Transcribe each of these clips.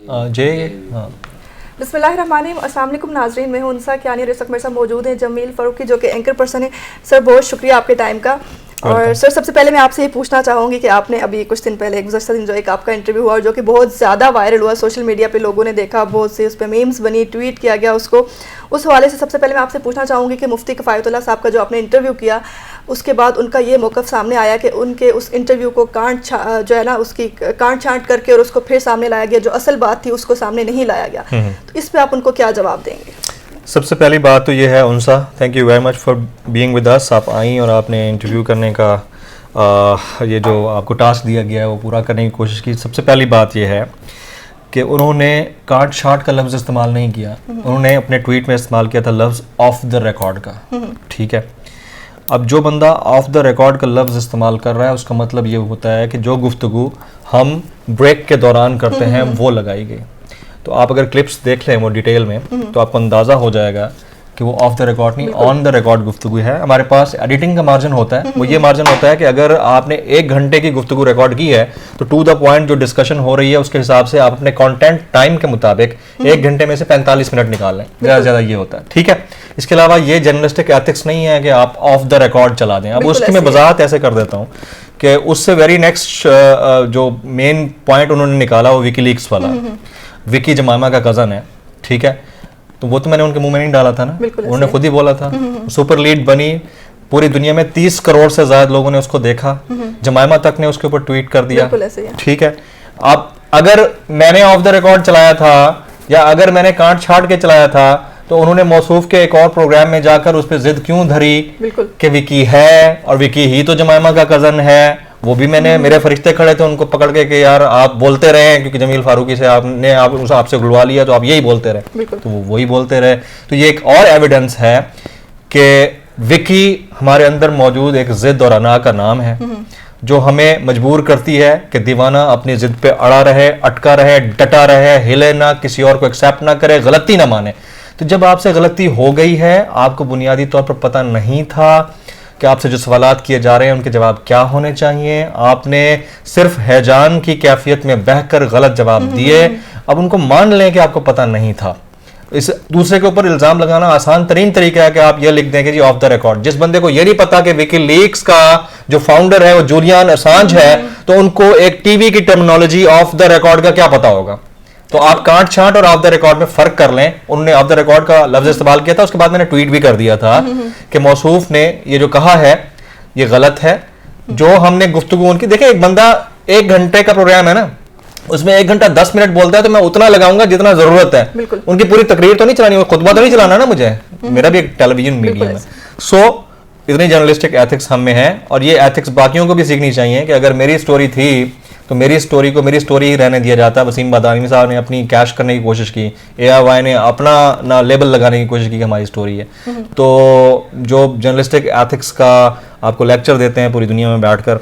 हाँ। बिस्मिल्लाहिर्रहमानिर्रहीम। अस्सलाम वालेकुम नाज़रीन, मैं हूं उनसा कियानी और इस वक्त मेरे साथ मौजूद हैं जमील फ़ारूकी जो कि एंकर पर्सन है। सर बहुत शुक्रिया आपके टाइम का। और सर सबसे पहले मैं आपसे ये पूछना चाहूँगी कि आपने अभी कुछ दिन पहले गुज़श्ता दिन जो एक आपका इंटरव्यू हुआ जो कि बहुत ज़्यादा वायरल हुआ, सोशल मीडिया पे लोगों ने देखा, बहुत से उस पर मीम्स बनी, ट्वीट किया गया उसको। उस हवाले से सबसे पहले मैं आपसे पूछना चाहूँगी कि मुफ्ती किफ़ायतुल्लाह साहब का जो आपने इंटरव्यू किया उसके बाद उनका ये मौक़िफ़ सामने आया कि उनके उस इंटरव्यू को जो है ना उसकी काट छाँट करके और उसको फिर सामने लाया गया, जो असल बात थी उसको सामने नहीं लाया गया। तो इस पर आप उनको क्या जवाब देंगे? सबसे पहली बात तो ये है उनसा, thank you very much for being with us. आप आई और आपने इंटरव्यू करने का ये जो आपको टास्क दिया गया है वो पूरा करने की कोशिश की। सबसे पहली बात ये है कि उन्होंने काट छाट का लफ्ज़ इस्तेमाल नहीं किया, उन्होंने अपने ट्वीट में इस्तेमाल किया था लफ्ज़ ऑफ द रिकॉर्ड का। ठीक है, अब जो बंदा ऑफ द रिकॉर्ड का लफ्ज़ इस्तेमाल कर रहा है उसका मतलब ये होता है कि जो गुफ्तगू हम ब्रेक के दौरान करते हैं वो लगाई गई। तो आप अगर क्लिप्स देख लें वो डिटेल में तो आपको अंदाज़ा हो जाएगा कि वो ऑफ द रिकॉर्ड नहीं, ऑन द रिकॉर्ड गुफ्तगू है। हमारे पास एडिटिंग का मार्जिन होता है, वो ये मार्जिन होता है कि अगर आपने 1 घंटे की गुफ्तगू रिकॉर्ड की है तो टू द पॉइंट जो डिस्कशन हो रही है उसके हिसाब से आप अपने कंटेंट टाइम के मुताबिक 1 घंटे में से 45 मिनट निकाल लें, ज़्यादा ज़्यादा ये होता है। ठीक है, इसके अलावा ये जर्नलिस्टिक एथिक्स नहीं है कि आप ऑफ द रिकॉर्ड चला दें। अब उसकी मैं वजाहत ऐसे कर देता हूँ कि उससे वेरी नेक्स्ट जो मेन पॉइंट उन्होंने निकाला वो विकीलीक्स वाला। विकी जमामा का कज़न है, ठीक है, तो वो तो मैंने उनके मुंह में नहीं डाला था ना, उन्होंने खुद ही बोला था। सुपर लीड बनी, पूरी दुनिया में 30 करोड़ से ज्यादा लोगों ने उसको देखा, जमाइमा तक ने उसके ऊपर ट्वीट कर दिया। ठीक है, अब अगर मैंने ऑफ द रिकॉर्ड चलाया था या अगर मैंने काट छाट के चलाया था तो उन्होंने मौसूफ के एक और प्रोग्राम में जाकर उस पर जिद क्यों धरी कि विकी है और विकी ही तो जमाइमा का कजन है। वो भी मैंने, मेरे फरिश्ते खड़े थे उनको पकड़ के कि यार आप बोलते रहे क्योंकि जमील फारूकी से आपसे गुलवा लिया तो आप यही बोलते रहे, तो वो वही बोलते रहे। तो ये एक और एविडेंस है कि विकी हमारे अंदर मौजूद एक जिद और अना का नाम है जो हमें मजबूर करती है कि दीवाना अपनी जिद पे अड़ा रहे, अटका रहे, डटा रहे, हिले ना, किसी और को एक्सेप्ट ना करे, गलती ना माने। तो जब आपसे गलती हो गई है, आपको बुनियादी तौर पर पता नहीं था कि आपसे जो सवालात किए जा रहे हैं उनके जवाब क्या होने चाहिए, आपने सिर्फ हैजान की कैफियत में बहकर गलत जवाब दिए। अब उनको मान लें कि आपको पता नहीं था। इस दूसरे के ऊपर इल्जाम लगाना आसान तरीन तरीका है कि आप ये लिख दें कि जी ऑफ द रिकॉर्ड। जिस बंदे को ये नहीं पता कि विकीलीक्स का जो फाउंडर है वो जूलियन असांज है, तो उनको एक टीवी की टर्मिनोलॉजी ऑफ द रिकॉर्ड का क्या पता होगा। तो आप काट छाट और ऑफ द रिकॉर्ड में फर्क कर लें। उन्होंने ऑफ द रिकॉर्ड का लफ्ज इस्तेमाल किया था, उसके बाद मैंने ट्वीट भी कर दिया था कि मौसूफ ने ये जो कहा है ये गलत है। जो हमने गुफ्तगू उनकी, देखिए एक बंदा 1 घंटे का प्रोग्राम है ना, उसमें 1 घंटा 10 मिनट बोलता है तो मैं उतना लगाऊंगा जितना जरूरत है। उनकी पूरी तकरीर तो नहीं चलानी, खुतबा तो नहीं चलाना ना मुझे, मेरा भी एक टेलीविजन मीडियम है। सो इतनी जर्नलिस्टिक एथिक्स हम में है और ये एथिक्स बाकियों को भी सीखनी चाहिए कि अगर मेरी स्टोरी थी तो मेरी स्टोरी को मेरी स्टोरी ही रहने दिया जाता है। वसीम बादामी साहब ने अपनी कैश करने की कोशिश की, AIY ने अपना ना लेबल लगाने की कोशिश की कि हमारी स्टोरी है। तो जो जर्नलिस्टिक एथिक्स का आपको लेक्चर देते हैं पूरी दुनिया में बैठकर,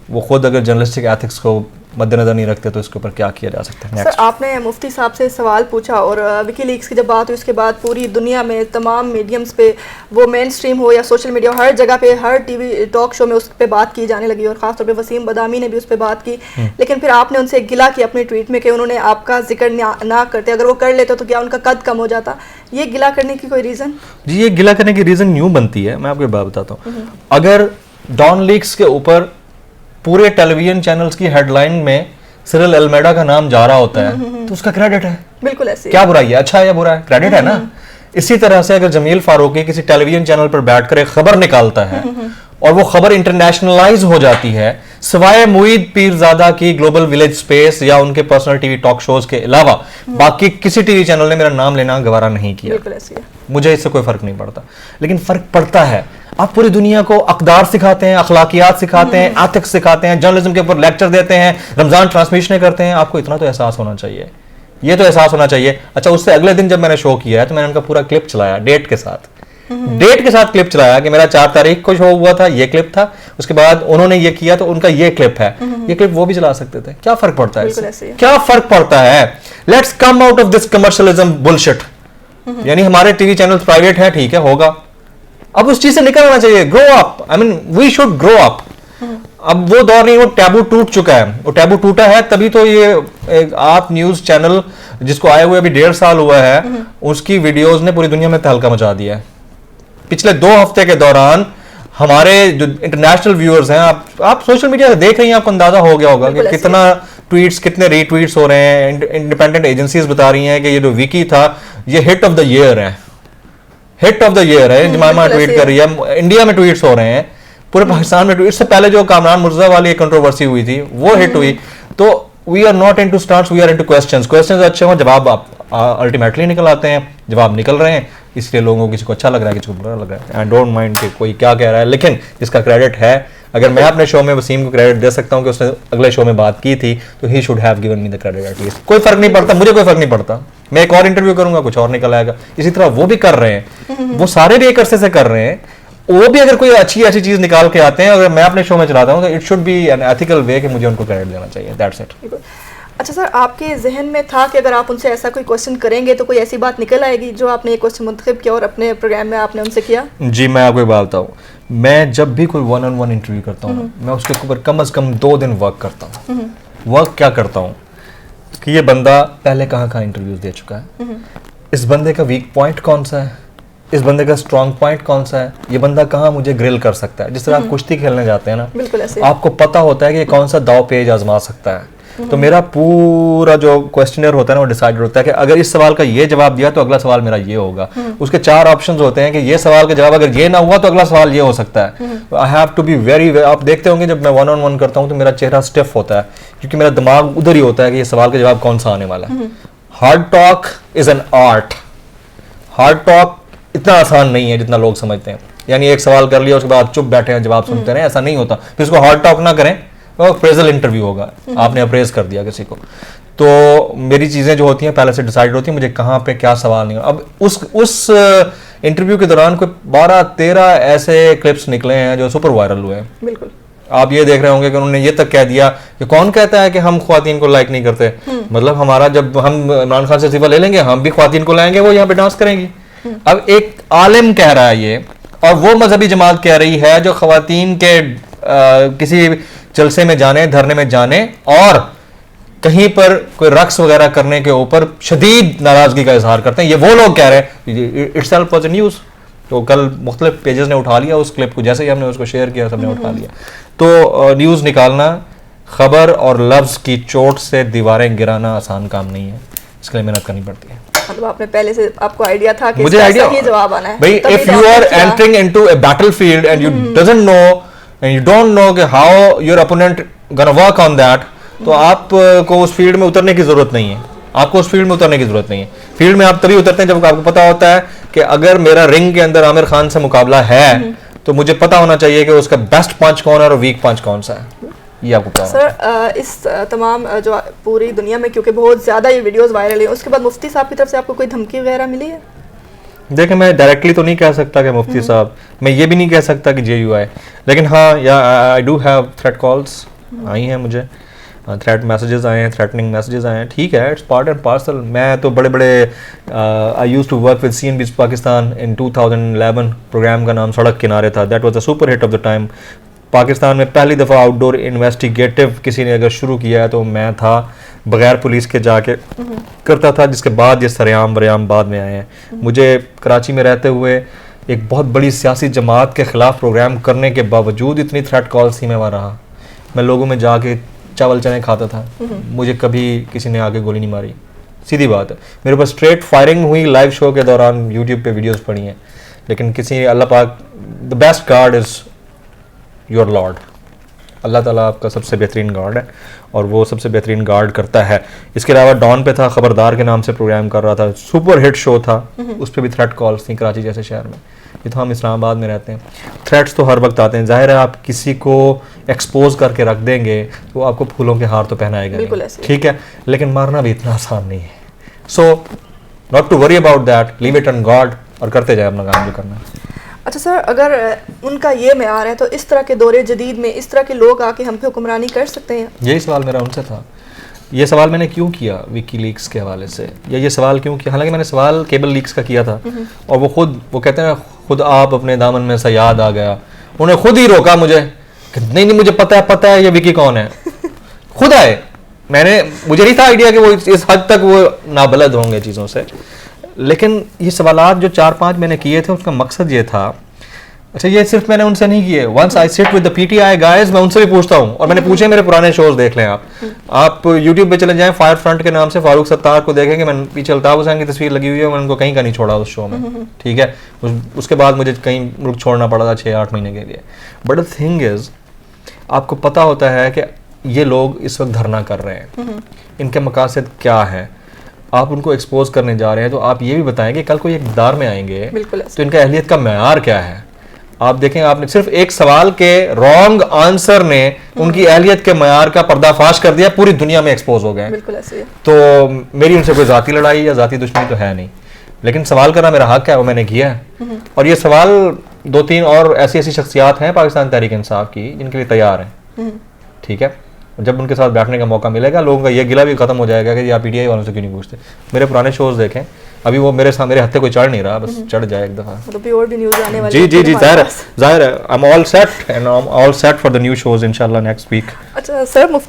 वो खुद अगर जर्नलिस्टिक एथिक्स को मद्देनजर नहीं रखते तो इसके ऊपर क्या किया जा सकता है। सर आपने मुफ्ती साहब से सवाल पूछा और विकीलीक्स की जब बात हुई उसके बाद पूरी दुनिया में तमाम मीडियम्स पे, वो मेन स्ट्रीम हो या सोशल मीडिया, हर जगह पे, हर टीवी टॉक शो में उस पर बात की जाने लगी और ख़ासतौर पे वसीम बदामी ने भी उस पर बात की। लेकिन फिर आपने उनसे गिला किया अपने ट्वीट में कि उन्होंने आपका जिक्र ना करते, अगर वो कर लेते तो क्या उनका कद कम हो जाता। ये गिला करने की कोई रीज़न? जी, ये गिला करने की रीज़न यूँ बनती है, मैं आपको एक बात बताता हूँ। अगर डॉन लीक्स के ऊपर पूरे टेलीविजन चैनल्स की हेडलाइन में सिरिल अल्मेडा का नाम जा रहा होता है तो उसका क्रेडिट है। बिल्कुल ऐसे। क्या बुराई है, अच्छा है या बुरा है, क्रेडिट है ना। इसी तरह से अगर जमील फारूकी किसी टेलीविजन चैनल पर बैठकर एक खबर निकालता है और वो खबर इंटरनेशनलाइज हो जाती है, सिवाय मुईद पीरजादा की ग्लोबल विलेज स्पेस या उनके पर्सनल टीवी टॉक शोज के अलावा बाकी किसी टीवी चैनल ने मेरा नाम लेना गवारा नहीं किया। मुझे इससे कोई फर्क नहीं पड़ता, लेकिन फर्क पड़ता है आप पूरी दुनिया को अकदार सिखाते हैं, अखलाकियात सिखाते हैं, एथिक्स सिखाते हैं, जर्नलिज्म के ऊपर लेक्चर देते हैं, रमजान ट्रांसमिशन करते हैं। आपको इतना तो एहसास होना चाहिए, ये तो एहसास होना चाहिए। अच्छा, उससे अगले दिन जब मैंने शो किया है तो मैंने उनका पूरा क्लिप चलाया, डेट के साथ क्लिप चलाया कि मेरा 4 तारीख को शो हुआ था, ये क्लिप था, उसके बाद उन्होंने ये किया तो उनका ये क्लिप है। ये क्लिप वो भी चला सकते थे, क्या फर्क पड़ता है इससे? क्या फर्क पड़ता है? Let's come out of this commercialism bullshit. यानी हमारे टीवी चैनल प्राइवेट है, ठीक है, होगा, अब उस चीज से निकल आना चाहिए। Grow up, I mean we should grow up. अब वो दौर नहीं, वो टैबू टूट चुका है, वो टैबू टूटा है तभी तो ये आप न्यूज चैनल जिसको आए हुए अभी 1.5 साल हुआ है, उसकी वीडियोस ने पूरी दुनिया में तहलका मचा दिया है। पिछले 2 हफ्ते के दौरान हमारे जो इंटरनेशनल व्यूअर्स हैं, आप सोशल मीडिया देख रही हैं, आपको अंदाजा हो गया होगा कि कितना ट्वीट्स, कितने रीट्वीट्स हो रहे हैं। इंडिपेंडेंट एजेंसीज बता रही हैं कि ये जो विकी था ये हिट ऑफ द ईयर है, हिट ऑफ द ईयर है। जमामा ट्वीट कर रही है, इंडिया में ट्वीट्स हो रहे हैं, पूरे पाकिस्तान में ट्वीट। इससे पहले जो कामरान मुर्जा वाली कंट्रोवर्सी हुई थी वो हिट हुई। तो we are not into starts, we are into questions. Questions अच्छे हों, जवाब आप अल्टीमेटली निकल आते हैं, जवाब निकल रहे हैं, इसलिए लोगों को किसी को अच्छा लग रहा है, किसी को बुरा लग रहा है। आई डोंट माइंड कि कोई क्या कह रहा है, लेकिन जिसका क्रेडिट है, अगर मैं अपने शो में वसीम को क्रेडिट दे सकता हूं कि उसने अगले शो में बात की थी, तो he should have given me the credit at least. कोई फर्क नहीं पड़ता, मुझे कोई फर्क नहीं पड़ता, मैं एक और इंटरव्यू करूंगा, कुछ और निकल आएगा। इसी तरह वो भी कर रहे हैं, वो सारे भी एक अरसे से कर रहे हैं। वो भी अगर कोई अच्छी चीज निकाल के आते हैं, अगर मैं अपने शो में चलाता हूं, तो it should be an ethical way कि मुझे उनको क्रेडिट देना चाहिए। That's it. अच्छा सर, आपके जहन में था कि अगर आप उनसे ऐसा कोई क्वेश्चन करेंगे तो कोई ऐसी बात निकल आएगी जो आपने ये क्वेश्चन मुंतखब किया और अपने प्रोग्राम में आपने उनसे किया? जी, मैं आपको एक बात बताऊं, मैं जब भी कोई 1-on-1 इंटरव्यू करता हूं, मैं उसके ऊपर कम से कम 2 दिन वर्क करता हूं। वर्क क्या करता हूं कि ये बंदा पहले कहाँ इंटरव्यूज दे चुका है, इस बंदे का वीक पॉइंट कौन सा है, इस बंदे का स्ट्रॉन्ग पॉइंट कौन सा है, ये बंदा कहाँ मुझे ग्रिल कर सकता है। जिस तरह आप कुश्ती खेलने जाते हैं ना, बिल्कुल ऐसे आपको पता होता है कि कौन सा दाव पेज आजमा सकता है। तो मेरा पूरा जो क्वेश्चनर होता है ना, वो डिसाइड होता है कि अगर इस सवाल का ये जवाब दिया तो अगला सवाल मेरा ये होगा। उसके 4 ऑप्शंस होते हैं कि ये सवाल का जवाब अगर ये ना हुआ तो अगला सवाल ये हो सकता है। I have to be very, आप देखते होंगे जब मैं 1-on-1 करता हूं तो मेरा चेहरा स्टिफ होता है, क्योंकि मेरा दिमाग उधर ही होता है कि ये सवाल का जवाब कौन सा आने वाला है। Hard talk is an art. Hard talk इतना आसान नहीं है जितना लोग समझते हैं। यानी एक सवाल कर लिया, उसके बाद चुप बैठे हैं, जवाब सुनते रहे, ऐसा नहीं होता। फिर इसको हार्ड टॉक ना करें, वो अप्रेजल इंटरव्यू होगा, आपने अप्रेज कर दिया किसी को। तो मेरी चीज़ें जो होती हैं पहले से डिसाइड होती हैं, मुझे कहाँ पे क्या सवाल नहीं। अब उस इंटरव्यू के दौरान कोई 12-13 ऐसे क्लिप्स निकले हैं जो सुपर वायरल हुए हैं। बिल्कुल। आप ये देख रहे होंगे कि उन्होंने ये तक कह दिया कि कौन कहता है कि हम ख्वातीन को लाइक नहीं करते, मतलब हमारा जब हम इमरान खान से सिफा ले लेंगे, हम भी ख्वातीन को लाएंगे, वो यहाँ पे डांस करेंगी। अब एक आलिम कह रहा है ये, और वो मजहबी जमात कह रही है जो ख्वातीन के किसी जलसे में जाने, धरने में जाने और कहीं पर कोई रक्स वगैरह करने के ऊपर शदीद नाराजगी का इजहार करते हैं, ये वो लोग कह रहे हैं। Itself was a news. तो कल मुख्तलिफ पेजेस ने उठा लिया उस क्लिप को, जैसे ही हमने उसको शेयर किया सबने उठा लिया। तो न्यूज़ निकालना, खबर और लफ्ज़ की चोट से दीवारें गिराना आसान काम नहीं है, इसके लिए मेहनत करनी पड़ती है। मतलब आपने पहले से आपको आइडिया था कि मुझे आइडिया ही जवाब आना है। भाई, if you are entering into a battlefield and you doesn't know and you don't know कि how your opponent gonna work on that, तो आपको उस फील्ड में उतरने की जरूरत नहीं है। आपको उस फील्ड में उतरने की जरूरत नहीं है। फील्ड में आप तभी उतरते हैं जब आपको पता होता है कि अगर मेरा रिंग के अंदर आमिर खान से मुकाबला है तो मुझे पता होना चाहिए कि उसका बेस्ट पंच कौन है और वीक पंच कौन सा है। ये आपको पता सर, इस तमाम जो पूरी दुनिया में क्योंकि बहुत ज़्यादा ये वीडियोस वायरल हैं, उसके बाद मुफ्ती साहब की तरफ से आपको कोई धमकी वगैरह मिली है? देखिए, मैं डायरेक्टली तो नहीं कह सकता कि मुफ्ती साहब, मैं ये भी नहीं कह सकता कि JUI, लेकिन हाँ, या I do have threat calls आई हैं मुझे, थ्रेट मैसेजेस आए हैं, थ्रेटनिंग मैसेजेस आए हैं। ठीक है, इट्स पार्ट एंड पार्सल। मैं तो बड़े बड़े I used to work with CNBC Pakistan in 2011। Programme का नाम सड़क किनारे था। That was a super hit of the time. Pakistan में पहली दफ़ा आउटडोर इन्वेस्टिगेटिव किसी ने अगर शुरू किया है तो मैं था, बगैर पुलिस के जाके करता था, जिसके बाद ये सरेआम बरेआम बाद में आए हैं। मुझे कराची में रहते हुए एक बहुत बड़ी सियासी जमात के ख़िलाफ़ प्रोग्राम करने के बावजूद इतनी थ्रेट कॉल्स ही में वहाँ रहा। मैं लोगों में जाके चावल चने खाता था, मुझे कभी किसी ने आगे गोली नहीं मारी। सीधी बात है, मेरे पास स्ट्रेट फायरिंग हुई लाइव शो के दौरान, यूट्यूब पे वीडियोस पड़ी हैं, लेकिन किसी अल्लाह पाक, the best guard is your lord. अल्लाह ताला आपका सबसे बेहतरीन गार्ड है और वो सबसे बेहतरीन गार्ड करता है। इसके अलावा डॉन पे था, खबरदार के नाम से प्रोग्राम कर रहा था, सुपर हिट शो था, उस पर भी थ्रेट कॉल्स थी कराची जैसे शहर में। ये तो हम इस्लामाबाद में रहते हैं, थ्रेट्स तो हर वक्त आते हैं। जाहिर है आप किसी को एक्सपोज करके रख देंगे तो आपको फूलों के हार तो पहनाएगा नहीं, ठीक है, लेकिन मारना भी इतना आसान नहीं है। So not to worry about that, leave it on God और करते जाए अपना काम जो करना है। अच्छा सर, अगर उनका ये मेयार है तो इस तरह के दौरे जदीद में इस तरह के लोग आके हम पे हुक्मरानी कर सकते हैं? यही सवाल मेरा उनसे था। ये सवाल मैंने क्यों किया विकी लीक्स के हवाले से, या ये सवाल क्यों किया, हालांकि मैंने सवाल केबल लीक्स का किया था और वो कहते हैं खुद आप अपने दामन में सयाद आ गया, उन्हें खुद ही रोका मुझे कि नहीं नहीं मुझे पता है ये विकी कौन है। खुद आए, मुझे नहीं था आइडिया कि वो इस हद तक वो नाबलद होंगे चीज़ों से। लेकिन ये सवालात जो 4-5 मैंने किए थे उसका मकसद ये था, अच्छा ये सिर्फ मैंने उनसे नहीं किए, once I sit with the PTI guys, मैं उनसे भी पूछता हूँ, और मैंने पूछे मेरे पुराने शोज देख लें आप यूट्यूब पे चले जाएं, फायर फ्रंट के नाम से फारूक सत्तार को देखेंगे, मैंने पीछे अल्ताफ हुसैन की तस्वीर लगी हुई है, मैंने उनको कहीं का नहीं छोड़ा उस शो में, ठीक है। उसके बाद मुझे कहीं मुल्क छोड़ना पड़ा था 6-8 महीने के लिए। बट द थिंग इज, आपको पता होता है कि ये लोग इस वक्त धरना कर रहे हैं, इनके मकासद क्या है, आप उनको एक्सपोज करने जा रहे हैं, तो आप ये भी बताएं कि कल को ये इक़्तिदार में आएंगे तो इनका अहलियत का मेयार क्या है। आप देखें, आपने सिर्फ एक सवाल के रॉन्ग आंसर ने उनकी अहलियत के मेयार का पर्दाफाश कर दिया, पूरी दुनिया में एक्सपोज हो गए। बिल्कुल ऐसे ही है। तो मेरी उनसे कोई जाती लड़ाई या जाती दुश्मनी तो है नहीं, लेकिन सवाल करना मेरा हक है, वो मैंने किया है। और ये सवाल 2-3 और ऐसी शख्सियात हैं पाकिस्तान तहरीक इंसाफ की जिनके लिए तैयार हैं, ठीक है। जब उनके साथ बैठने का मौका मिलेगा, लोगों का ये गिला भी खत्म हो जाएगा कि आप पीटीआई वालों से क्यों नहीं पूछते। मेरे पुराने शोज देखें, अभी वो मेरे हत्थे कोई चढ़ नहीं रहा, बस चढ़ जाए एक दफा। मतलब भी और भी न्यूज़ आने वाली जी जाहिर है, I am all set and I am all set for the new shows इंशाल्लाह नेक्स्ट वीक। अच्छा सर,